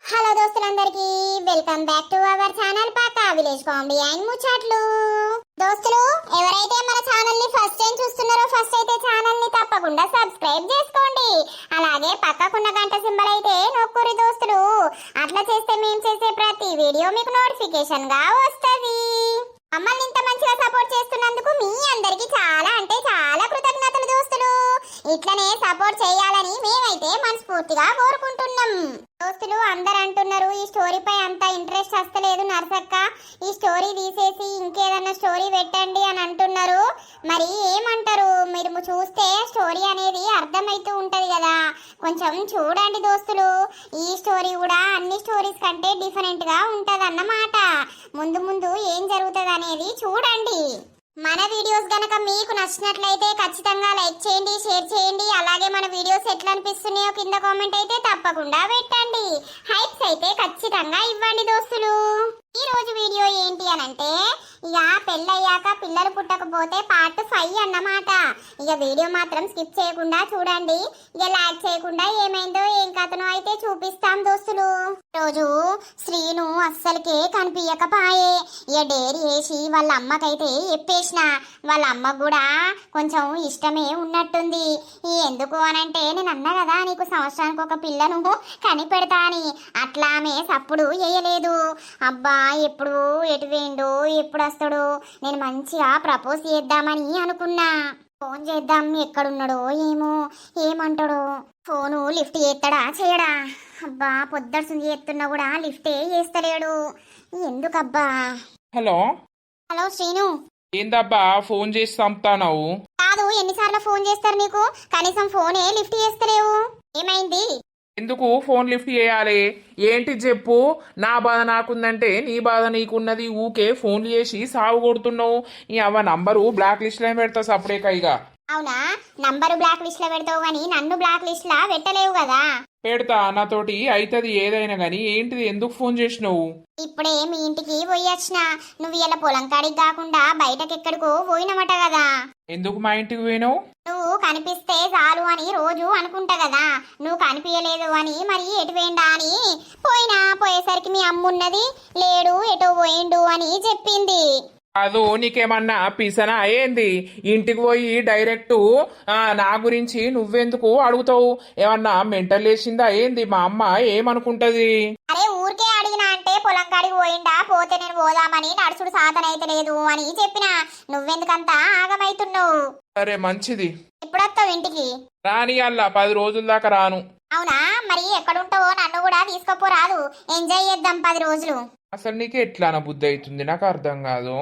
Hello దోస్తులందరికీ welcome back to our channel పక్కా village comedy and ముచ్చట్లు. దోస్తులు ఎవరైతే మన ఛానల్ ని ఫస్ట్ టైం చూస్తున్నారో ఫస్ట్ అయితే ఛానల్ ని తప్పకుండా సబ్స్క్రైబ్ చేసుకోండి. అలాగే పక్కకున్న గంట సింబల్ అయితే నొక్కురి దోస్తులు. అట్లా చేస్తే మేము చేసే ప్రతి వీడియో మీకు నోటిఫికేషన్ గా వస్తది. మమ్మల్ని ఇంత మంచిగా సపోర్ట్ చేస్తున్నందుకు మీ అందరికి చాలా అంటే చాలా కృతజ్ఞతలు దోస్తులు. ఇట్లనే సపోర్ట్ చేయాలని మేమైతే మనస్ఫూర్తిగా కోరుకుంటున్నాం. దోస్తులు అందరు అంటున్నారు ఈ స్టోరీపై అంత ఇంట్రెస్ట్ వస్తలేదు నర్సక్క, ఈ స్టోరీ తీసేసి ఇంకేదన్నా స్టోరీ పెట్టండి అని అంటున్నారు. మరి ఏమంటారు? మీరు చూస్తే స్టోరీ అనేది అర్థమైతూ ఉంటది కదా, కొంచెం చూడండి దోస్తులు. ఈ స్టోరీ కూడా అన్ని స్టోరీస్ కంటే డిఫరెంట్ గా ఉంటది అన్నమాట. ముందు ముందు ఏం జరుగుతుంది అనేది చూడండి. మన వీడియోస్ గనక మీకు నచ్చినట్లయితే ఖచ్చితంగా లైక్ చేయండి, షేర్ చేయండి. అలాగే మన వీడియోస్ ఎట్లా అనిపిస్తున్నాయో కింద కామెంట్ అయితే తప్పకుండా పెట్టండి. హైప్స్ అయితే ఖచ్చితంగా ఇవ్వండి దోస్తులు. ఈ రోజు వీడియో ఏంటి అనంటే ఇక పెళ్ళయ్యాక పిల్లలు పుట్టకపోతే పార్ట్ 5 అన్నమాట. ఇక వీడియో మాత్రం స్కిప్ చేయకుండా చూడండి. ఇక లాగ్ చేయకుండా ఏమైందో ఏం కథనో అయితే చూపిస్తాం దోస్తులు. రోజు శ్రీను అస్సలకే కనిపించకపాయే. ఇక డేరీ వేసి వాళ్ళ అమ్మకైతే చెప్పేసిన. వాళ్ళ అమ్మకు కూడా కొంచెం ఇష్టమే ఉన్నట్టుంది. ఎందుకు అనంటే నేను అన్నా కదా నీకు సంవత్సరానికి ఒక పిల్లను కనిపెడతా అని. అట్లా ఆమె సప్పుడు వేయలేదు. అబ్బా ఎప్పుడు ఎటు వేయండు, ఎప్పుడు వస్తాడు, నేను మంచిగా ప్రపోజ్ చేద్దామని అనుకున్నా. ఫోన్ చేద్దాం, ఎక్కడున్నాడో ఏమో, ఏమంటాడో. ఫోను లిఫ్ట్ చేస్తాడా చేయడా? అబ్బా పొద్దుడుసుంది చేస్తున్నా కూడా లిఫ్టే చేస్తలేడు. ఎందుకబ్బా? Hello hello Srinu. ఏందబ్బా ఫోన్ చేసి చంపుతావు? కాదు, ఎన్నిసార్లు ఫోన్ చేస్తారు నీకు? కనీసం ఫోనే లిఫ్ట్ చేస్తలేవు. ఏమైంది? ఎందుకు ఫోన్ లిఫ్ట్ చేయాలి? ఏంటి చెప్పు. నా బాధ నాకుందంటే నీ బాధ నీకున్నది. ఊకే ఫోన్లు చేసి సాగు కొడుతున్నావు. ఈ అవ్వ నంబరు బ్లాక్ లిస్ట్ లో పెడతా సపరేట్ ఇక. అవునా, నంబరు బ్లాక్ లిస్ట్ లో పెడతావు గానీ నన్ను బ్లాక్ లిస్ట్ లా పెట్టలేవు కదా. పెడతా, నాతోటి అయితది ఏదైనా గాని. ఏంటిది, ఎందుకు ఫోన్ చేసినావు? ఇప్పుడే మీ ఇంటికి పోయొచ్చిన. నువ్వు ఇలా పొలం కాడికి కాకుండా బయటకెక్కడికో పోయినమట కదా. ఎందుకు మా ఇంటికి పోయినావు? నువ్వు కనిపిస్తే చాలు అని రోజు అనుకుంటా కదా. నువ్వు కనిపించలేదు అని మరి ఎటు పోయిండా అని పోయినా. పోయేసరికి మీ అమ్మున్నది లేడు, ఎటో పోయిండు అని చెప్పింది. అదో నీకేమన్నా పిసనా ఏంది? ఇంటికి పోయి డైరెక్ట్ నా గురించి నువ్వెందుకు అడుగుతావు? ఏమన్నా మెంటల్ లేచిందా ఏంది? మా అమ్మ ఏమనుకుంటది? అరే ఊరికే అడిగినా అంటే పొలం కాడికి పోయిండా, పోతే నేను పోదామని నడుచుడు సాధన అయితే లేదు అని చెప్పిన. నువ్వెందుకంతా ఆగమైతున్నావు? సరే మంచిది. ఎప్పుడొస్తావు ఇంటికి? రాని అల్లా 10 రోజుల దాకా రాను. అవునా, మరి ఎక్కడుంటావో నన్ను కూడా తీసుకుపోరాదు, ఎంజాయ్ చేద్దాం 10 రోజులు. అసలు నీకు ఎట్లా నా బుద్ధి అవుతుంది? నాకు అర్థం కాదు.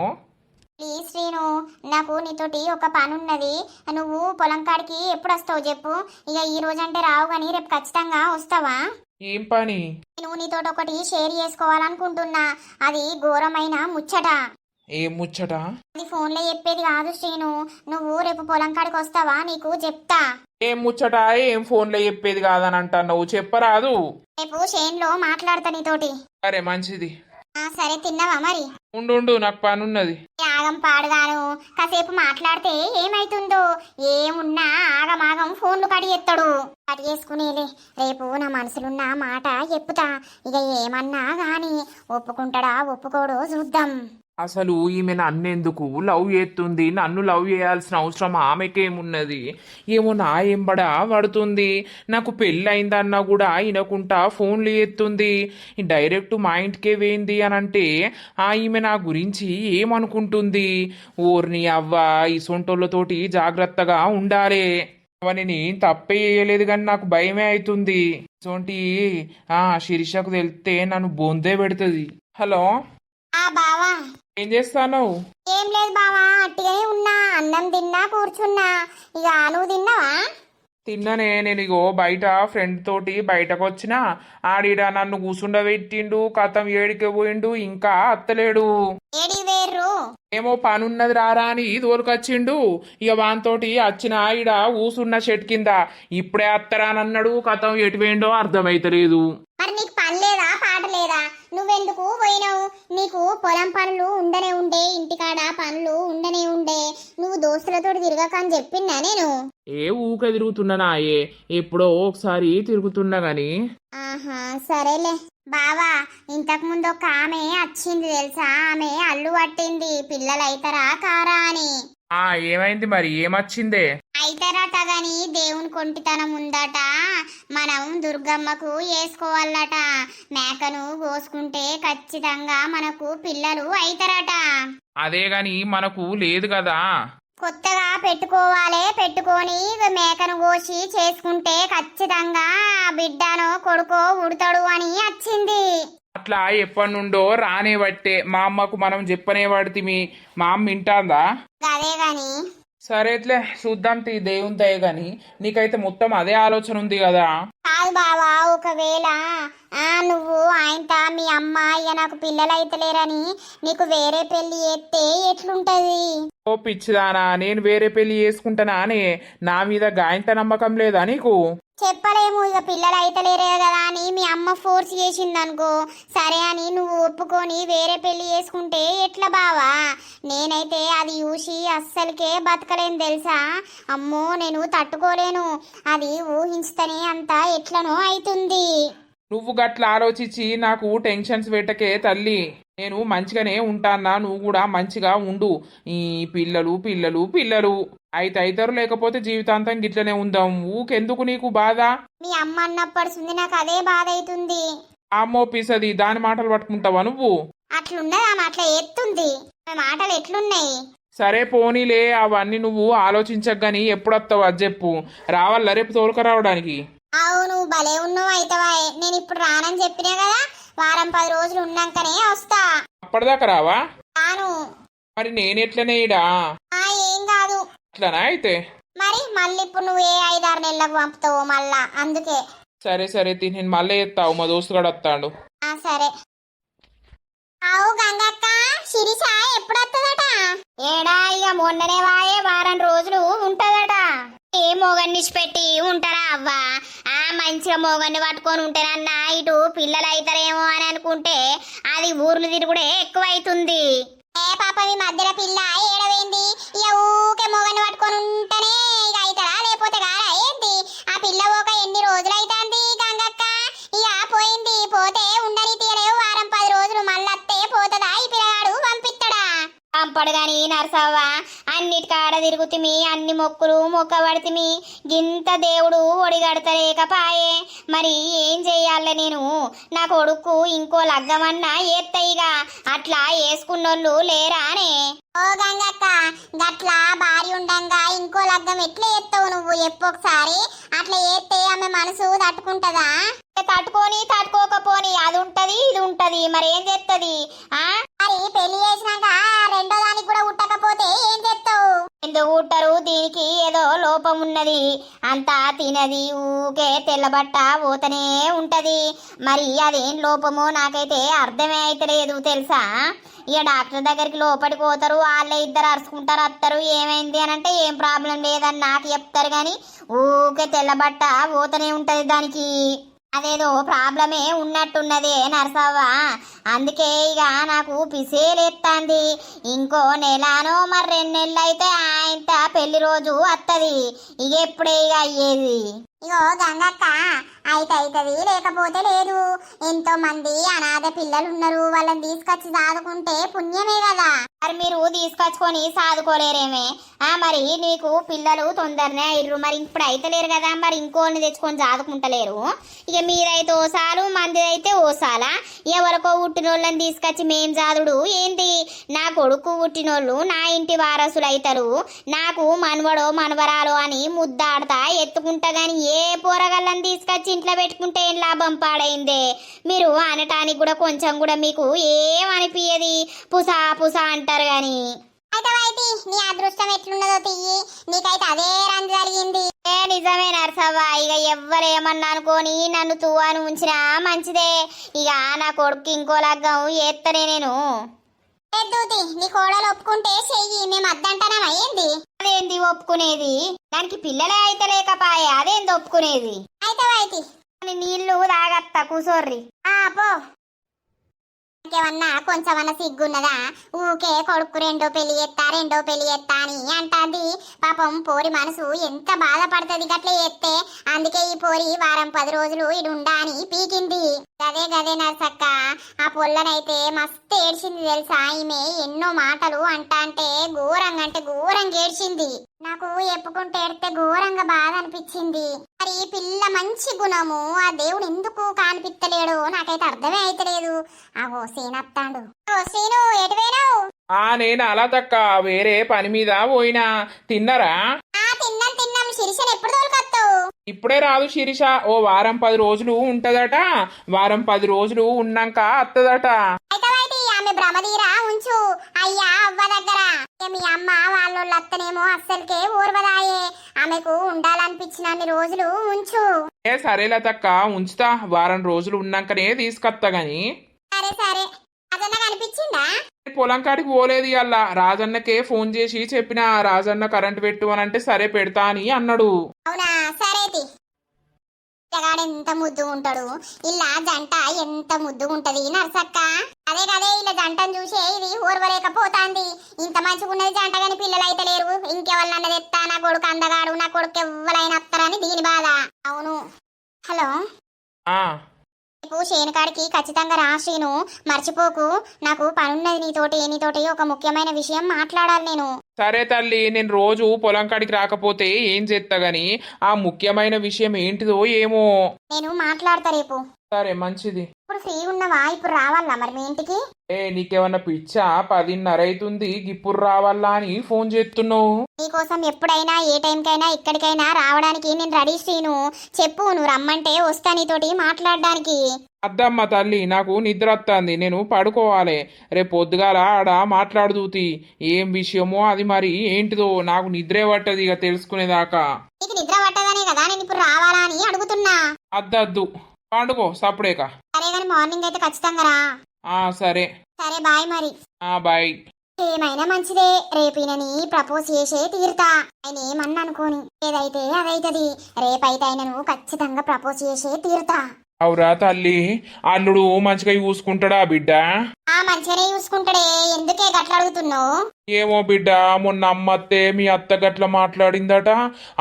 ప్లీజ్ శ్రీను, నాకు నీతోటి ఒక పని ఉన్నది. నువ్వు పొలం కాడికి ఎప్పుడు వస్తావు చెప్పు. ఇక ఈ రోజంటే రావు కానీ రేపు ఖచ్చితంగా వస్తావా? ఏం పని? నేను నీతోటి ఒకటి షేర్ చేసుకోవాలనుకుంటున్నా. అది ఘోరమైన ముచ్చట. ఏం ముచ్చట? అది ఫోన్లో చెప్పేది కాదు శ్రీను. నువ్వు రేపు పొలం కాడికి వస్తావా? నీకు చెప్తా. ఏం ముచ్చట? ఏం ఫోన్లో చెప్పేది కాదని అంటున్నావు, చెప్పరాదు. రేపు షేన్లో మాట్లాడతా నీతోటి. సరే మంచిది. సరే, తిన్నావా మరి? ఉండు, నాకు పని ఉన్నది. ఆగం పాడుగాను, కాసేపు మాట్లాడితే ఏమైతుందో. ఏమున్నా ఆగమాగం ఫోన్లు కడిగెత్తాడు. కడిగేసుకునేలే, రేపు నా మనసులున్న మాట చెప్పుతా. ఇక ఏమన్నా గాని ఒప్పుకుంటాడా ఒప్పుకోడో చూద్దాం. అసలు ఈమె నన్నెందుకు లవ్ చేస్తుంది? నన్ను లవ్ చేయాల్సిన అవసరం ఆమెకేమున్నది? ఏమో నా ఎంబడా పడుతుంది. నాకు పెళ్ళయిందన్నా కూడా వినకుండా ఫోన్లు చేస్తుంది. డైరెక్ట్ మా ఇంటికే వేయింది అని అంటే ఈమె నా గురించి ఏమనుకుంటుంది? ఓర్ని అవ్వ, ఈ సొంటోళ్ళతోటి జాగ్రత్తగా ఉండాలి. అవని నేను తప్పే చేయలేదు కానీ నాకు భయమే అవుతుంది. సొంటి శిరీషకు తెలిస్తే నన్ను బొందే పెడుతుంది. హలో బావా, ఏం చేస్తాను? ఏం లేదు బావా, అట్టిగానే ఉన్నా. అన్నం తిన్నా, కూర్చున్నా. ఇక నువ్వు తిన్నావా? తిన్ననే. నేను ఇగో బయట ఫ్రెండ్ తోటి బయటకు వచ్చిన. ఆడిడ నన్ను కూసుండబెట్టిండు. కథం ఏడికి పోయిండు, ఇంకా అత్తలేడు. ఏడి వేర్రు? ఏమో పనున్నది రారా అని దోలుకొచ్చిండు. ఇక వానితోటి వచ్చిన ఈడ కూసున్న చెట్టు కింద. ఇప్పుడే అత్తరానన్నాడు. కథం ఎటు పోయిండో అర్థమైతలేదు. మరి నీకు పని లేదా, పాట లేదా? నువ్వెందుకు పోయినావు? నీకు పొలం పనులు ఉండనే ఉండే, ఇంటికాడ పనులు ఉండనే ఉండే. నువ్వు దోస్తులతో తిరగకని చెప్పిందా నేను? ఏ ఊక తిరుగుతున్నా నాయే, ఎప్పుడో ఒకసారి తిరుగుతున్నా గాని. ఆహా, సరేలే. బావా ఇంతకు ముందు ఒక ఆమె వచ్చింది తెలుసా, ఆమె అల్లు పట్టింది పిల్లలు అయితారా కారా అని. ఏమైంది మరి, ఏమొచ్చిందే? అయితారట గాని దేవుని కొంటితనం ఉందట, మనం దుర్గమ్మకు వేసుకోవాలట, మేకను కోసుకుంటే ఖచ్చితంగా మనకు పిల్లలు అయితారట. అదే గాని మనకు లేదు కదా. కొత్తగా పెట్టుకోవాలి, పెట్టుకొని మేకను కోసి చేసుకుంటే ఖచ్చితంగా బిడ్డనో కొడుకో ఉడతాడు అని వచ్చింది. అట్లా ఎప్పటి నుండో రానే బట్టే మా అమ్మకు మనం చెప్పనే పడితిమి. మా అమ్మ వింటాందా? అదే గాని సరేట్లే చూద్దాం తీ, దేవుని దయ గాని. నీకైతే మొత్తం అదే ఆలోచన ఉంది కదా. కాదు బావా, ఒకవేళ నువ్వు ఆయనతో మీ అమ్మ ఇక నాకు పిల్లలు అయితలేరని నీకు వేరే పెళ్లి చేస్తే ఎట్లుంటది? ఓ పిచ్చిదానా, నేను వేరే పెళ్లి చేసుకుంటానా అనే నా మీద గాయంత నమ్మకం లేదా నీకు? చెప్పలేము, ఇక పిల్లలు అయితలేరే కదా అని మీ అమ్మ ఫోర్స్ చేసింది అనుకో, సరే అని నువ్వు ఒప్పుకొని వేరే పెళ్లి చేసుకుంటే ఎట్లా బావా? నేనైతే అది చూసి అస్సలకే బతకలేను తెలుసా. అమ్మో నేను తట్టుకోలేను, అది ఊహించుతనే అంతా ఎట్లనో అవుతుంది. నువ్వు గట్ల ఆలోచించి నాకు టెన్షన్స్ పెట్టకే తల్లి. నేను మంచిగానే ఉంటానా, నువ్వు కూడా మంచిగా ఉండు. ఈ పిల్లలు పిల్లలు పిల్లలు అయితే అవుతారు, లేకపోతే జీవితాంతం గిట్లనే ఉందాం. ఊకెందుకు నీకు బాధ? మీ అమ్మ అన్నప్పడుతుంది నాకు అదే బాధ అవుతుంది. అమ్మో పిసది, దాని మాటలు పట్టుకుంటావా నువ్వు? అట్లున్నది ఆమె, అట్లా ఎత్తుంది, ఆమె మాటలు ఎట్లున్నాయి? సరే పోనీలే, అవన్నీ నువ్వు ఆలోచించగాని ఎప్పుడొస్తావు అది చెప్పు. రావాలా రేపు తోలుక రావడానికి? అవును భలే ఉన్నావు అయితవా. నేను ఇప్పుడు రానని చెప్పినా కదా, వారం 10 రోజులు ఉన్నాకనే వస్తా. అప్పటిదాకా రావా? రాను. మరి నేనెట్లనే ఇడా? ఏం కాదు. అట్లనా అయితే? మరి మళ్ళీ ఇప్పుడు నువ్వు ఏ 5-6 నెలలకు పంపుతావు మళ్ళా, అందుకే. సరే సరే తీ, నేను మళ్ళీ ఎత్తావు, మా దోస్తు గడు వస్తాడు. సరే. అవు గంగక్క, శిరీష ఎప్పుడు వస్తుందట? ఏడా ఇక మొన్ననే వాయే, వారం రోజులు ఉంటదట. ఏ మోగన్ని పెట్టి ఉంటారా అవ్వా? మంచిగా మోగన్ని పట్టుకొని ఉంటారన్నా, ఇటు పిల్లలు అవుతారేమో అని అనుకుంటే అది ఊర్లు తిరుగుడే ఎక్కువ అవుతుంది. ఏ పాప మీ మధ్యలో పిల్ల ఏడవేంది? ఇక ఊకే మోగన్ని పట్టుకొని ఉంటేనే ఇక అవుతారా, లేకపోతే కారా ఏంటి? ఆ పిల్ల ఒక ఎన్ని రోజులు అవుతుంది గంగక్క? ఇక పోయింది, పోతే ఉండని తీయలేవు, వారం 10 రోజులు మళ్ళత్తే పోతుందా? ఈ పిల్లగాడు పంపిస్తాడా? పంపడు గాని నరసవ్వ, అన్నిటికాడ తిరుగుతిమి, అన్ని మొక్కులు మొక్కబడితిమి, గింత దేవుడు ఒడిగడతలేకపాయే. మరి ఏం చెయ్యాలే నేను? నా కొడుకు ఇంకో లగ్గమన్నా ఏత్తయిగా, అట్లా వేసుకున్నోళ్ళు లేరానే? ఓ గంగక్క, గట్లా భార్య ఉండంగా ఇంకో లగ్గం ఎట్లా ఎత్తావు నువ్వు? ఎప్పొకసారి అట్లా ఏత్తే ఆమె మనసు తట్టుకుంటదా? తట్టుకొని తట్టుకోకపోని అది ఉంటది ఇది ఉంటది, మరి ఏం చేస్తుంది? మరి పెళ్లి చేసినాక రెండో దానికి కూడా ఉట్టకపోతే ఏం చేస్తావు? ఎందుకు ఉట్టరు? దీనికి ఏదో లోపం ఉన్నది, అంతా తినది, ఊకే తెల్లబట్ట పోతనే ఉంటది. మరి అదేం లోపమో నాకైతే అర్థమే అయితలేదు తెలుసా. ఇక డాక్టర్ దగ్గరికి లోపలికి పోతారు, వాళ్ళే ఇద్దరు అరుచుకుంటారు, వస్తారు, ఏమైంది అని అంటే ఏం ప్రాబ్లం లేదని నాకు చెప్తారు, కానీ ఊకే తెల్లబట్ట పోతనే ఉంటది దానికి. అదేదో ప్రాబ్లమే ఉన్నట్టున్నదే నరసవ్వ, అందుకే ఇక నాకు పిసేలేస్తాంది. ఇంకో నెలానో మరి 2 నెలలు అయితే ఆయన పెళ్లి రోజు వస్తుంది, ఇక ఎప్పుడే ఇక అయ్యేది. ఇగో గంగక్క, అయితే అవుతుంది, లేకపోతే లేదు. ఎంతో మంది అనాథ పిల్లలు ఉన్నారు, వాళ్ళని తీసుకొచ్చి సాదుకుంటే పుణ్యమే కదా. మరి మీరు తీసుకొచ్చుకొని సాదుకోలేరేమే? మరి నీకు పిల్లలు తొందరనే అయ్యారు, మరి ఇప్పుడు అయితే లేరు కదా, మరి ఇంకోని తెచ్చుకొని సాదుకుంటలేరు. ఇక మీరైతే ఓసాలు, మందిదైతే ఓసాలా? ఎవరికో పుట్టినోళ్ళని తీసుకొచ్చి మేం జాదుడు ఏంటి? నా కొడుకు పుట్టినోళ్ళు నా ఇంటి వారసులు అవుతారు, నాకు మనవడో మనవరాలో అని ముద్దాడతా ఎత్తుకుంటా, గాని ఏ పోరగల్లని తీసుకొచ్చి ఇంట్లో పెట్టుకుంటే ఏం లాభం? పాడైందే. మీరు అనటానికి కూడా కొంచెం కూడా మీకు ఏమనిపించది, పుసా పుసా అంటారు గాని. అయితే నీ అదృష్టం ఎట్లున్నదో తియ్యి, నీకైతే అదే రంజు జరిగింది. నిజమే నరసవ్వ, ఇక ఎవ్వరేమన్నా అనుకోని నన్ను తువ్వాను ఉంచినా మంచిదే. ఇక నా కొడుకు ఇంకో లగ్గం ఏత్తనే నేను. నీ కోడలు ఒప్పుకుంటే చెయ్యి, మేము అద్దంటానా అయ్యింది? అదేంది ఒప్పుకునేది? దానికి పిల్లలే అయితే లేకపాయే, అదేంది ఒప్పుకునేది? అయితే నీళ్లు తాగత్తా, కూసోర్రి. పో. ఏమన్నా కొంచెమన్నా సిగ్గున్నదా? ఊకే కొడుకు రెండో పెళ్లి చేత్తా అని అంటాది. పాపం పోరి మనసు ఎంత బాధపడుతుంది గట్ల చేస్తే. అందుకే ఈ పోరి వారం 10 రోజులు ఇడుండా అని పీకింది. గదే గదే నర్సక్క, ఆ పొల్లనైతే మస్తు ఏడ్చింది తెలుసా. ఈమె ఎన్నో మాటలు అంటే ఘోరంగా ఏడ్చింది. నాకు ఎప్పుకుంటే ఏడితే ఘోరంగా బాధ అనిపించింది. మరి ఈ పిల్ల మంచి గుణము ఆ దేవుడు ఎందుకు కానిపిత్తలేడు నాకైతే అర్థమే అయితలేదు. ఆగో సీనత్తాండు. ఓ సీను ఎటువేనావు? నేను అలా తక్క వేరే పని మీద పోయినా. తిన్నరా? తిన్నాం. శిరీషను ఎప్పుడు తోలుకొత్తావు? ఇప్పుడే రాదు శిరీష, ఓ వారం 10 రోజులు ఉంటదట. వారం 10 రోజులు ఉన్నాక అత్తదట. అయితే ఆమె భ్రమదీరా ఉంచు అయ్యా అవ్వ దగ్గర. మీ అమ్మ వాళ్ళోళ్ళు అత్తనేమో అస్సలకే ఓర్వదాయే. ఆమెకు ఉండాలనిపించినన్ని రోజులు ఉంచు. సరేలా తక్క ఉంచుతా, వారం రోజులు ఉన్నాకనే తీసుకొత్తా గాని. సరే అదన్నా కనిపించిందా? పొలం కాడికి పోలేదు ఇవాళ. రాజన్నకే ఫోన్ చేసి చెప్పిన, రాజన్న కరెంట్ పెట్టు అని అంటే సరే పెడతా అని అన్నాడు. అవునా, సరేది. పిల్లగాడు ఎంత ముద్దు ఉంటాడు, ఇలా జంట ఎంత ముద్దుగా ఉంటది నర్సక్క. అదే ఇలా జంటను చూసే ఇది ఓర్వలేకపోతాంది. ఇంత మంచిగున్నది జంట గాని పిల్లలు అయితే లేరు. ఇంకెవరినన్నది ఎత్తా, నా కొడుకు అందగాడు, నా కొడుకు ఎవ్వరైనా వస్తారని దీని బాధ. అవును. హలో, రేపు శేనుకాడికి ఖచ్చితంగా రా శ్రీను, మర్చిపోకు. నాకు పనున్నది నీతోటి ఒక ముఖ్యమైన విషయం మాట్లాడాలి నేను. సరే తల్లి, నేను రోజు పొలం కాడికి రాకపోతే ఏం చేస్తా గాని ఆ ముఖ్యమైన విషయం ఏంటిదో ఏమో. నేను మాట్లాడతా రేపు. సరే మంచిది. ఇప్పుడు ఫ్రీ ఉన్నవా? ఇప్పుడు రావాలా మరి మీ ఇంటికి? నీకేమన్నా పిచ్చా? 10:30 అవుతుంది, ఇప్పుడు రావాలా అని ఫోన్ చేస్తున్నావు? నీకోసం ఎప్పుడైనా ఏ టైంకైనా ఇక్కడికైనా రావడానికి నేను రెడీ శ్రీను. చెప్పు, నువ్వు రమ్మంటే వస్తా నీతోటి మాట్లాడడానికి. అద్దమ్మ తల్లి, నాకు నిద్ర వస్తుంది, నేను పడుకోవాలి. రేపు పొద్దుగాల ఆడ మాట్లాడుతూతి. ఏం విషయమో అది మరి ఏంటిదో నాకు నిద్రే పట్టది ఇక తెలుసుకునేదాకా. నీకు నిద్ర పట్టదనే కదా నేను ఇప్పుడు రావాలా అని అడుగుతున్నా. అద్దద్దు, పండుకో సప్పుడేక. సరే గాని మార్నింగ్ అయితే ఖచ్చితంగా రా. సరే బాయ్ మరి. బాయ్. ఏమైనా మంచిదే, రేపు ఈయనని ప్రపోజ్ చేసే తీరుతా. ఆయన ఏమన్నా అనుకోని, ఏదైతే అదైతది. రేపైతే ఆయనను ఖచ్చితంగా ప్రపోజ్ చేసే తీరుతా. అవురా తల్లి, అల్లుడు మంచిగా చూసుకుంటాడా బిడ్డ? మంచిగానే చూసుకుంటాడే. ఎందుకే గట్ల అడుగుతున్నావు? ఏమో బిడ్డ, మొన్న అమ్మత్తే మీ అత్త గట్ల మాట్లాడిందట.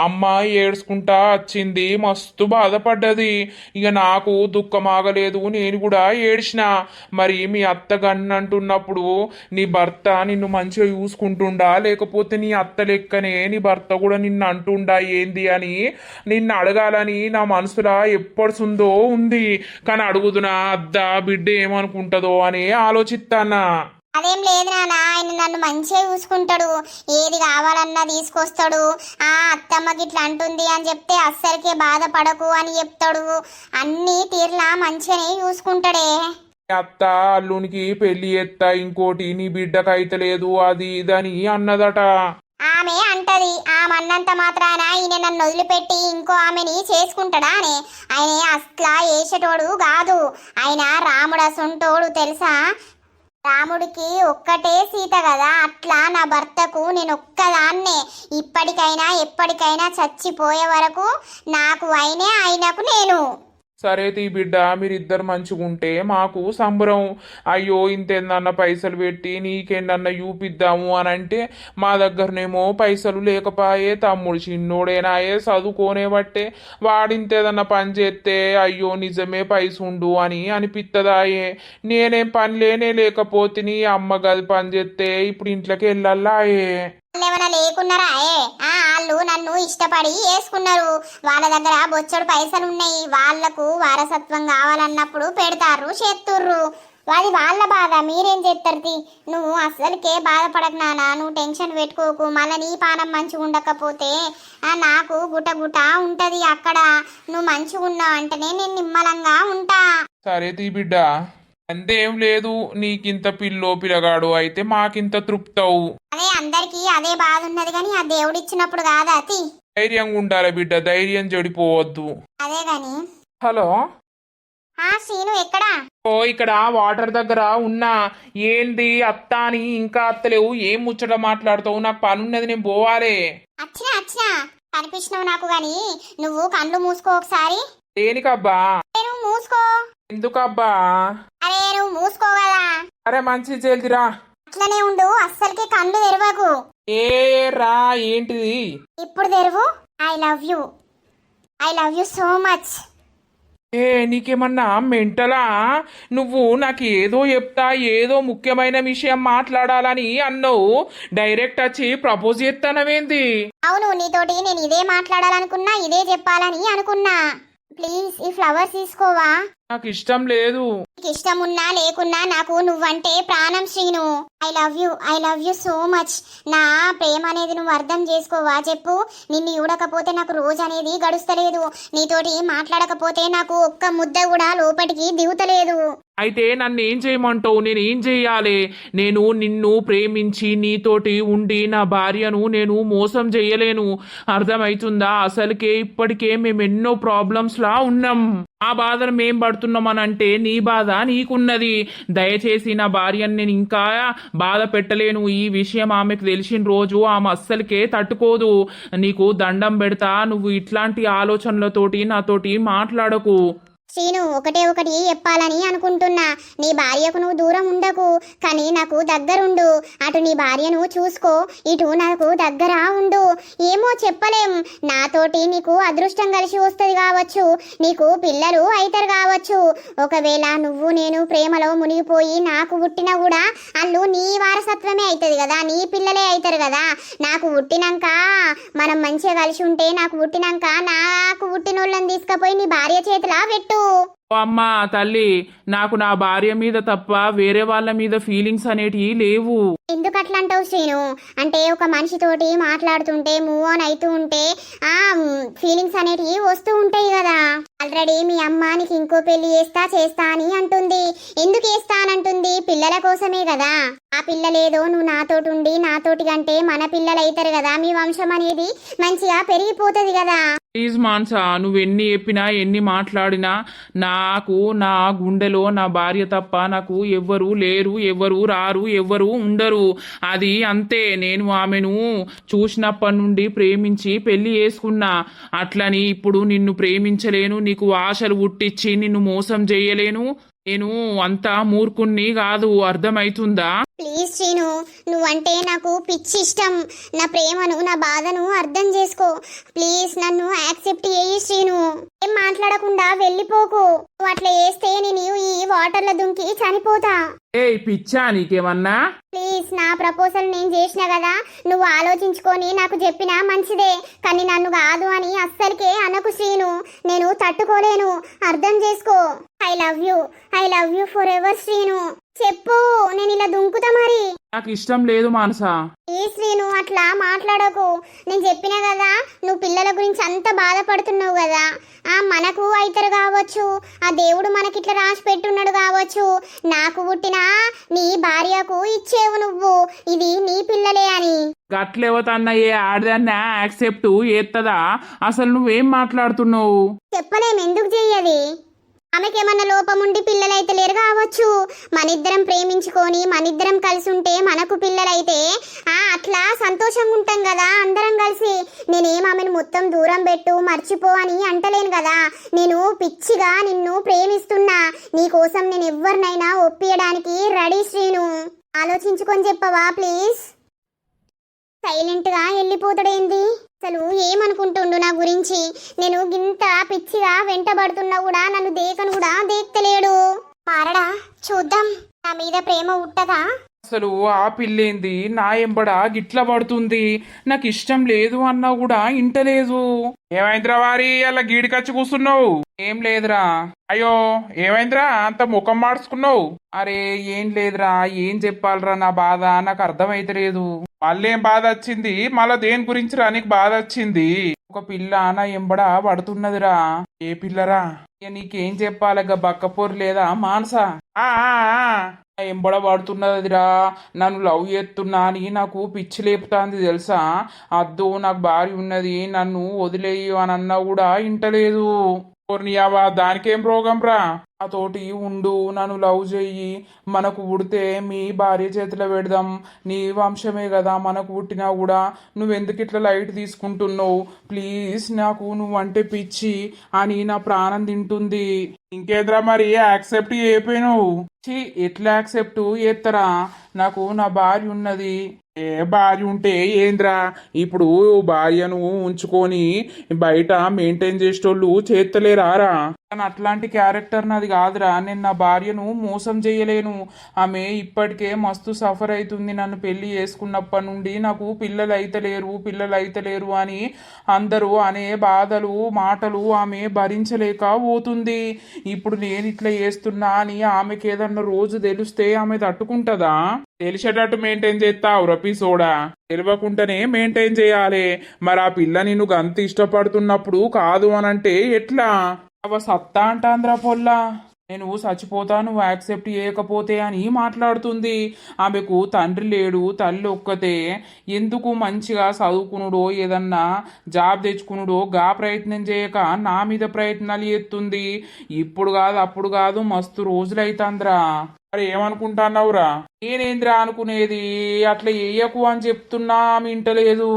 అమ్మ ఏడ్చుకుంటా వచ్చింది, మస్తు బాధపడ్డది. ఇక నాకు దుఃఖం ఆగలేదు, నేను కూడా ఏడ్చిన. మరి మీ అత్త గన్నంటున్నప్పుడు నీ భర్త నిన్ను మంచిగా చూసుకుంటుండా, లేకపోతే నీ అత్త లెక్కనే నీ భర్త కూడా నిన్ను అంటుండా ఏంది అని నిన్ను అడగాలని నా మనసులో ఎప్పటిసుందో ఉంది. కానీ అడుగుదునా అద్ద బిడ్డ ఏమనుకుంటుందో అని ఆలోచిస్తానా. అదేం లేదు నాన్న, ఆయన నన్ను మంచిగా చూసుకుంటాడు. ఏది కావాలన్నా తీసుకొస్తాడు. అత్తమ్మకి ఇట్లా అంటుంది అని చెప్తే అస్సలకే బాధపడకు అని చెప్తాడు. అన్ని తీర్లా మంచిగానే చూసుకుంటాడే. అత్త అల్లునికి పెళ్లి ఎత్తా, ఇంకోటి నీ బిడ్డకు అయితలేదు అది ఇదని అన్నదట. ఆమె అంటది, ఆమె అన్నంత మాత్రాన ఈయన నన్ను వదిలిపెట్టి ఇంకో ఆమెని చేసుకుంటాడా అని? ఆయన అట్లా వేసేటోడు కాదు. ఆయన రాముడు అసొంటోడు తెలుసా. రాముడికి ఒక్కటే సీత కదా, అట్లా నా భర్తకు నేను ఒక్కదాన్నే. ఇప్పటికైనా ఎప్పటికైనా చచ్చిపోయే వరకు నాకు అయినే, ఆయనకు నేను. సరే తీ బిడ్డ, మీరిద్దరు మంచిగుంటే మాకు సంబరం. అయ్యో ఇంతేందన్న పైసలు పెట్టి నీకేందన్న చూపిద్దాము అని అంటే మా దగ్గరనేమో పైసలు లేకపాయే. తమ్ముడు చిన్నోడేనాయే, చదువుకోనే బట్టే వాడింతేదన్న పని చేస్తే అయ్యో నిజమే పైసుండు అని అనిపిత్తదాయే. నేనేం పనిలేనే లేకపోతే నీ అమ్మ గది పని చేస్తే ఇప్పుడు ఇంట్లోకి వెళ్ళాలాయే. ఏమైనా లేకున్నారా? వాళ్ళు నన్ను ఇష్టపడి వేసుకున్నారు. వాళ్ళ దగ్గర బొచ్చడు పైసలు ఉన్నాయి. వాళ్లకు వారసత్వం కావాలన్నప్పుడు పెడతారు, చేస్తుర్రు. అది వాళ్ళ బాధ, మీరేం చేస్తారు? నువ్వు అస్సలకే బాధపడకు నాన్న, నువ్వు టెన్షన్ పెట్టుకోకు. మళ్ళీ నీ పానం మంచిగా ఉండకపోతే నాకు గుట ఉంటది అక్కడ. నువ్వు మంచిగా ఉన్నావు అంటేనే నేను నిమ్మలంగా ఉంటా. సరే తీ బిడ్డ, అంతేం లేదు. నీకింత పిల్లగాడు అయితే మాకింత తృప్తవు. అదే అందరికి అదే బాధ ఉన్నది కానీ ఆ దేవుడిచ్చినప్పుడు కాదా అతి. ధైర్యంగా ఉండాలి బిడ్డ, ధైర్యం చెడిపోవద్దు. అదే గాని. హలో శ్రీను ఎక్కడా? ఇక్కడ వాటర్ దగ్గర ఉన్నా. ఏంది అత్త అని ఇంకా అత్తలేవు, ఏం ముచ్చట మాట్లాడుతావు? నాకు పనున్నది, నేను పోవాలే. వచ్చినా కనిపించినావు నాకు గాని నువ్వు కళ్ళు మూసుకో ఒకసారి. దేనికబ్బా? నువ్వు మూసుకో. ఎందుకబ్బా? అరే నువ్వు మూసుకో కదా. అరే మంచి చేల్దిరా. అట్లనే ఉండు, అస్సలకి కళ్ళు తెరవకు. రా ఏంటిది? ఇప్పుడు తెరువు. I love you so much. ఏ నీకేమన్నా మెంటలా? నువ్వు నాకు ఏదో చెప్తా ఏదో ముఖ్యమైన విషయం మాట్లాడాలని అన్నావు, డైరెక్ట్ వచ్చి ప్రపోజ్ చేస్తానవేంది? అవును, నీతోటి నేను ఇదే మాట్లాడాలనుకున్నా, ఇదే చెప్పాలని అనుకున్నా. ప్లీజ్ ఈ ఫ్లవర్స్ తీసుకోవా? నాకు ఇష్టం లేదు. నీకు ఇష్టం ఉన్నా లేకున్నా నాకు నువ్వంటే ప్రాణం Srinu. I love you so much. నా ప్రేమ అనేది నువ్వు అర్థం చేసుకోవా చెప్పు? నిన్ను చూడకపోతే నాకు రోజు అనేది గడుస్తలేదు, నీతోటి మాట్లాడకపోతే నాకు ఒక్క ముద్ద కూడా లోపలికి దిగుతలేదు. అయితే నన్ను ఏం చేయమంటావు? నేను ఏం చెయ్యాలి? నేను నిన్ను ప్రేమించి నీతోటి ఉండి నా భార్యను నేను మోసం చెయ్యలేను, అర్థమవుతుందా? అసలుకే ఇప్పటికే మేము ఎన్నో ప్రాబ్లమ్స్ లా ఉన్నాం. ఆ బాధను మేం పడుతున్నామనంటే నీ బాధ నీకున్నది. దయచేసి నా భార్యను నేను ఇంకా బాధ పెట్టలేను. ఈ విషయం ఆమెకు తెలిసిన రోజు ఆమె అస్సలకే తట్టుకోదు. నీకు దండం పెడతా, నువ్వు ఇట్లాంటి ఆలోచనలతోటి నాతోటి మాట్లాడకు. శ్రీను, ఒకటి చెప్పాలని అనుకుంటున్నా. నీ భార్యకు నువ్వు దూరం ఉండకు, కానీ నాకు దగ్గరుండు. అటు నీ భార్యను చూసుకో, ఇటు నాకు దగ్గర ఉండు. ఏమో చెప్పలేం, నాతోటి నీకు అదృష్టం కలిసి వస్తుంది కావచ్చు, నీకు పిల్లలు అవుతారు కావచ్చు. ఒకవేళ నువ్వు నేను ప్రేమలో మునిగిపోయి నాకు పుట్టినా కూడా వాళ్ళు నీ వారసత్వమే అవుతుంది కదా, నీ పిల్లలే అవుతారు కదా. నాకు పుట్టినాక మనం మంచిగా కలిసి ఉంటే, నాకు పుట్టినాక నాకు పుట్టినోళ్ళని తీసుకుపోయి నీ భార్య చేతిలో పెట్టు. ఓ అమ్మా తల్లి, నాకు నా భార్య మీద తప్ప వేరే వాళ్ళ మీద ఫీలింగ్స్ అనేటివి లేవు. ఎందుకు అట్లా అంటావు శ్రీను? అంటే ఒక మనిషితోటి మాట్లాడుతుంటే మూవ్ ఆన్ అవుతూ ఉంటే ఆ ఫీలింగ్స్ అనేటివి వస్తూ ఉంటాయి కదా. ఆల్రెడీ మీ అమ్మ నీకు ఇంకో పెళ్లి చేస్తా అని అంటుంది. ఎందుకు చేస్తానంటుంది? పిల్లల కోసమే కదా. ఆ పిల్లలేదో నువ్వు నాతోటి ఉండి నాతోటి కంటే మన పిల్లలు అవుతారు కదా, మీ వంశం అనేది మంచిగా పెరిగిపోతుంది కదా. ప్లీజ్ మాన్సా, నువ్వు ఎన్ని చెప్పినా ఎన్ని మాట్లాడినా నాకు నా గుండెలో నా భార్య తప్ప నాకు ఎవ్వరు లేరు, ఎవ్వరు రారు, ఎవ్వరు ఉండరు. అది అంతే. నేను ఆమెను చూసినప్పటి నుండి ప్రేమించి పెళ్లి చేసుకున్నా. అట్లని ఇప్పుడు నిన్ను ప్రేమించలేను, నీకు ఆశలు పుట్టించి నిన్ను మోసం చేయలేను. నేను అంతా మూర్ఖుణ్ణి కాదు, అర్థమవుతుందా? ప్లీజ్ శ్రీను, నువ్వంటే నాకు పిచ్చి ఇష్టం. నా ప్రేమను నా బాధను అర్థం చేసుకో. ప్లీజ్ నన్ను యాక్సెప్ట్ చేయి శ్రీను. ఏం మాట్లాడకుండా వెళ్ళిపోకు. నువ్వు అట్లా చేస్తే నేను ఈ వాటర్లో దుంకి చనిపోతా. ఏ పిచ్చా నీకేమన్నా? ప్లీజ్, నా ప్రపోజల్ నేను చేసిన కదా, నువ్వు ఆలోచించుకొని నాకు చెప్పినా మంచిదే, కానీ నన్ను కాదు అని అస్సలకే అనకు శ్రీను. నేను తట్టుకోలేను, అర్థం చేసుకో. I love you for ever Srinu. చెప్పు, నేను ఇలా దుంకుతా మరి. నాకు ఇష్టం లేదు మానసా. ఏ శ్రీను, అట్లా మాట్లాడకు. నేను చెప్పినా కదా, నువ్వు పిల్లల గురించి అంత బాధపడుతున్నావు కదా. మనకు అవుతారు కావచ్చు, ఆ దేవుడు మనకిట్లా రాసి పెట్టున్నాడు కావచ్చు. నాకు పుట్టిన నీ భార్యకు ఇచ్చేవు నువ్వు, ఇది నీ పిల్లలే అని. గట్లేవతన్న ఏ ఆడదాన్ని యాక్సెప్ట్ చేస్తుందా? అసలు నువ్వేం మాట్లాడుతున్నావు? చెప్పలేం, ఎందుకు చెయ్యది? ఆమెకేమన్నా లోపం ఉండి పిల్లలైతే లేరు కావచ్చు. మనిద్దరం ప్రేమించుకొని మనిద్దరం కలిసి ఉంటే మనకు పిల్లలైతే అట్లా సంతోషంగా ఉంటాం కదా అందరం కలిసి. నేనేం ఆమెను మొత్తం దూరం పెట్టు మర్చిపో అని అంటలేను కదా. నేను పిచ్చిగా నిన్ను ప్రేమిస్తున్నా. నీకోసం నేను ఎవరినైనా ఒప్పియడానికి రెడీ శ్రీను. ఆలోచించుకొని చెప్పవా ప్లీజ్? సైలెంట్ గా వెళ్ళిపోతాడేంది? అసలు ఏమనుకుంటుండు నా గురించి? నేను గింత పిచ్చిగా వెంటబడుతున్నా కూడా నన్ను దేకను కూడా దేక్తలేడు. మారడా, చూద్దాం నా మీద ప్రేమ ఉట్టదా? అసలు ఆ పిల్లేంది నా ఎంబడ గిట్ల పడుతుంది? నాకు ఇష్టం లేదు అన్నా కూడా ఇంటలేదు. ఏమైందిరా వారి అలా గీడికచ్చి కూర్చున్నావు? ఏం లేదురా. అయ్యో ఏమైందిరా అంత ముఖం మార్చుకున్నావు? అరే ఏం లేదురా, ఏం చెప్పాలరా నా బాధ, నాకు అర్థమైతలేదు. మళ్ళేం బాధ వచ్చింది? మళ్ళా దేని గురించిరా నీకు బాధ వచ్చింది? ఒక పిల్ల నా ఎంబడ పడుతున్నదిరా. ఏ పిల్లరా? నీకేం చెప్పాలగా బక్కపోరు లేదా మానసా? ఎంబడ పడుతున్నదిరా, నన్ను లవ్ చేస్తున్నా అని నాకు పిచ్చి లేపుతాంది తెలుసా. అద్దు నాకు భార్య ఉన్నది, నన్ను వదిలేయు అని అన్నా కూడా ఇంటలేదు. దానికేం రోగం రా? నాతోటి ఉండు, నన్ను లవ్ చెయ్యి, మనకు పుడితే మీ భార్య చేతిలో పెడదాం, నీ వంశమే కదా మనకు పుట్టినా కూడా నువ్వెందుకు ఇట్లా లైట్ తీసుకుంటున్నావు? ప్లీజ్, నాకు నువ్వంటే పిచ్చి అని నా ప్రాణం తింటుంది. ఇంకేద్రా మరి యాక్సెప్ట్ అయిపోయినావు? ఛీ, ఎట్లా యాక్సెప్ట్ చేస్తారా? నాకు నా భార్య ఉన్నది. ఏ భార్య ఉంటే ఏంద్రా, ఇప్పుడు భార్యను ఉంచుకొని బయట మెయింటైన్ చేసేటోళ్ళు చేస్తలేరారా? కానీ అట్లాంటి క్యారెక్టర్ నాది కాదురా. నేను నా భార్యను మోసం చేయలేను. ఆమె ఇప్పటికే మస్తు సఫర్ అవుతుంది. నన్ను పెళ్లి చేసుకున్నప్పటి నుండి నాకు పిల్లలు అయితలేరు అని అందరూ అనే బాధలు మాటలు ఆమె భరించలేక పోతుంది. ఇప్పుడు నేను ఇట్లా చేస్తున్నా అని ఆమెకి ఏదన్నా రోజు తెలిస్తే ఆమె తట్టుకుంటుందా? తెలిసేటట్టు మెయింటైన్ చేస్తావు రపీసోడా. తెలియకుండానే మెయింటైన్ చేయాలి. మరి ఆ పిల్ల నిన్ను అంత ఇష్టపడుతున్నప్పుడు కాదు అనంటే ఎట్లా? అవ సత్తా అంటాంద్రా పొల్లా. నేను చచ్చిపోతాను యాక్సెప్ట్ చేయకపోతే అని మాట్లాడుతుంది. ఆమెకు తండ్రి లేడు, తల్లి ఒక్కతే. ఎందుకు మంచిగా చదువుకునుడో ఏదన్నా జాబ్ తెచ్చుకునుడో గా ప్రయత్నం చేయక నా మీద ప్రయత్నాలు చేస్తుంది. ఇప్పుడు కాదు అప్పుడు కాదు మస్తు రోజులైతాంద్రా. మరి ఏమనుకుంటున్నావురా? నేనేంద్రా అనుకునేది, అట్లా వేయకు అని చెప్తున్నా ఆమె ఇంటలేదు.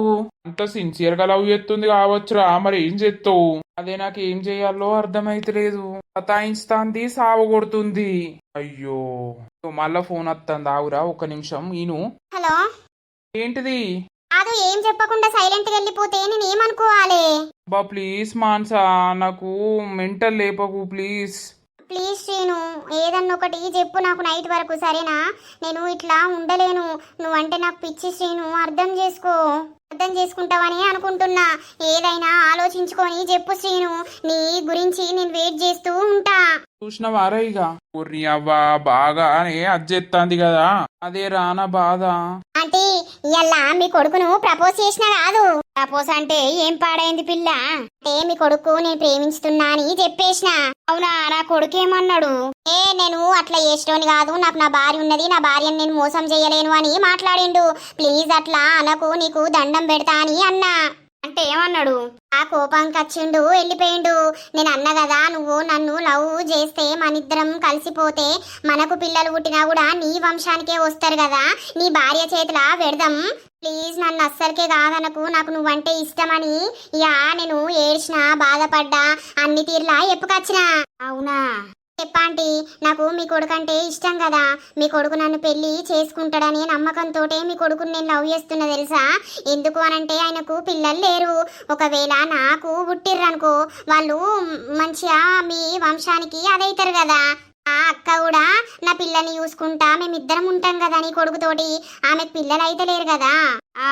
అంత సిన్సియర్ గా లవ్ చేస్తుంది కావచ్చురా. మరి ఏం చేస్తావు? అదే నాకు ఏం చేయాలో అర్థమైతలేదు. సతాయిస్తాంది, సావగొడుతుంది. అయ్యో, మళ్ళా ఫోన్ వస్తుంది. ఆవురా ఒక్క నిమిషం. ఈను హలో, ఏంటిది? అది ఏం చెప్పకుండా సైలెంట్ గా వెళ్ళిపోతే నేను ఏమనుకోవాలి? బా ప్లీజ్ మాన్సా, నాకు మెంటల్ లేపకు ప్లీజ్. ప్లీజ్ శ్రీను, ఏదన్నా ఒకటి చెప్పు నాకు నైట్ వరకు, సరేనా? నేను ఇట్లా ఉండలేను. నువ్వంటే నాకు పిచ్చి శ్రీను, అర్థం చేసుకుంటావని అనుకుంటున్నా. ఏదైనా ఆలోచించుకొని చెప్పు శ్రీను. నీ గురించి నేను వెయిట్ చేస్తూ ఉంటా. చూసినవారా ఇక కొర్రి అవ్వా బాగానే అజ్జెత్తాంది కదా. అదే రానా బాధ. అంటే ఇవాళ మీ కొడుకును ప్రపోజ్ చేసినా కాదు. ప్రపోజ్ అంటే ఏం పాడైంది పిల్ల? అంటే మీ కొడుకు నేను ప్రేమించుతున్నా అని చెప్పేసిన. అవునా? నా కొడుకు ఏమన్నాడు? నేను అట్లా చేసేటోని కాదు, నాకు నా భార్య ఉన్నది, నా భార్యను నేను మోసం చేయలేను అని మాట్లాడిండు. ప్లీజ్ అట్లా అనకు, నీకు దండం పెడతా అని అన్నా. అంటే ఏమన్నాడు? ఆ కోపంకి వచ్చిండు, వెళ్ళిపోయిండు. నేను అన్నా కదా, నువ్వు నన్ను లవ్ చేస్తే మనిద్దరం కలిసిపోతే మనకు పిల్లలు పుట్టినా కూడా నీ వంశానికే వస్తారు కదా, నీ భార్య చేతుల పెడదాం. ప్లీజ్ నన్ను అస్సలకే కాదనకు, నాకు నువ్వంటే ఇష్టమని ఇక నేను ఏడ్చినా, బాధపడ్డా, అన్ని తీర్లా ఎప్పుకొచ్చినా. అవునా? చెప్పండి, నాకు మీ కొడుకు అంటే ఇష్టం కదా. మీ కొడుకు నన్ను పెళ్లి చేసుకుంటాడని నమ్మకంతో మీ కొడుకుని నేను లవ్ చేస్తున్నా తెలుసా. ఎందుకు అనంటే ఆయనకు పిల్లలు లేరు. ఒకవేళ నాకు పుట్టిర్రనుకో వాళ్ళు మంచిగా మీ వంశానికి అదైతారు కదా. ఆ అక్క కూడా నా పిల్లని చూసుకుంటా, మేమిద్దరం ఉంటాం కదా నీ కొడుకుతోటి. ఆమెకు పిల్లలు అయితే లేరు కదా.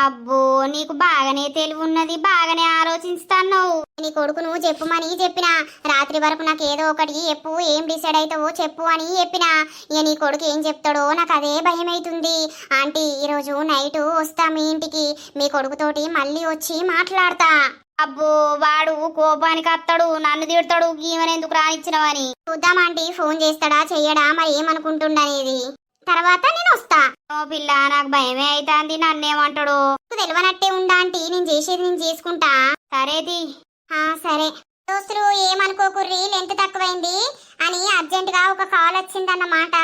అబ్బో, నీకు బాగానే తెలివి ఉన్నది, బాగానే ఆలోచిస్తాను. నీ కొడుకును చెప్పుమని చెప్పిన. రాత్రి వరకు నాకు ఏదో ఒకటి చెప్పు, ఏం డిసైడ్ అవుతావో చెప్పు అని చెప్పిన. ఇక నీ కొడుకు ఏం చెప్తాడో నాకు అదే భయం అవుతుంది. ఆంటీ, ఈరోజు నైట్ వస్తా మీ ఇంటికి, మీ కొడుకుతోటి మళ్ళీ వచ్చి మాట్లాడతా. అబ్బో, వాడు కోపానికి అత్తడు, నన్ను తిడతాడు, ఈమెను ఎందుకు రానిచ్చినవని. చూద్దామంటీ, ఫోన్ చేస్తాడా చెయ్యడా మరి ఏమనుకుంటుండనేది. తర్వాత నేను వస్తా. ఓ పిల్ల, నాకు భయమే అవుతుంది, నన్నేమంటాడు తెలియనట్టే ఉండా ఆంటీ. నేను చేసేది నేను చేసుకుంటా. సరేది. సరే దోస్తులు, ఏమనుకోకుర్రి, లెంత్ తక్కువైంది అని అర్జెంట్ గా ఒక కాల్ వచ్చిందన్నమాట.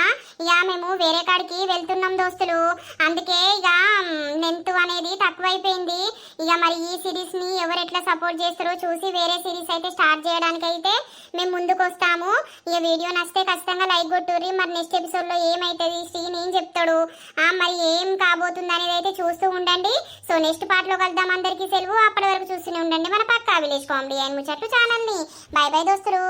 ఇక మేము వేరే కాడికి వెళ్తున్నాం దోస్తులు, అందుకే ఇక లెంత్ అనేది తక్కువైపోయింది. ఇక మరి ఈ సిరీస్ ని ఎవరు ఎట్లా సపోర్ట్ చేస్తారో చూసి వేరే సిరీస్ అయితే స్టార్ట్ చేయడానికి అయితే మేము ముందుకు వస్తాము. ఇక వీడియో నచ్చితే ఖచ్చితంగా లైక్ కొట్టుర్రి. మరి నెక్స్ట్ ఎపిసోడ్ లో ఏమైతుంది, శ్రీని ఏం చెప్తాడు, మరి ఏం కాబోతుంది అనేది అయితే చూస్తూ ఉండండి. సో నెక్స్ట్ పార్ట్ లో కలుద్దాం. అందరికీ సెలవు. అప్పటి వరకు చూస్తూనే ఉండండి మన పక్కా విలేజ్ కామెడీ అండ్ ముచ్చట్లు ఛానల్ ని. బై బై దోస్తులు.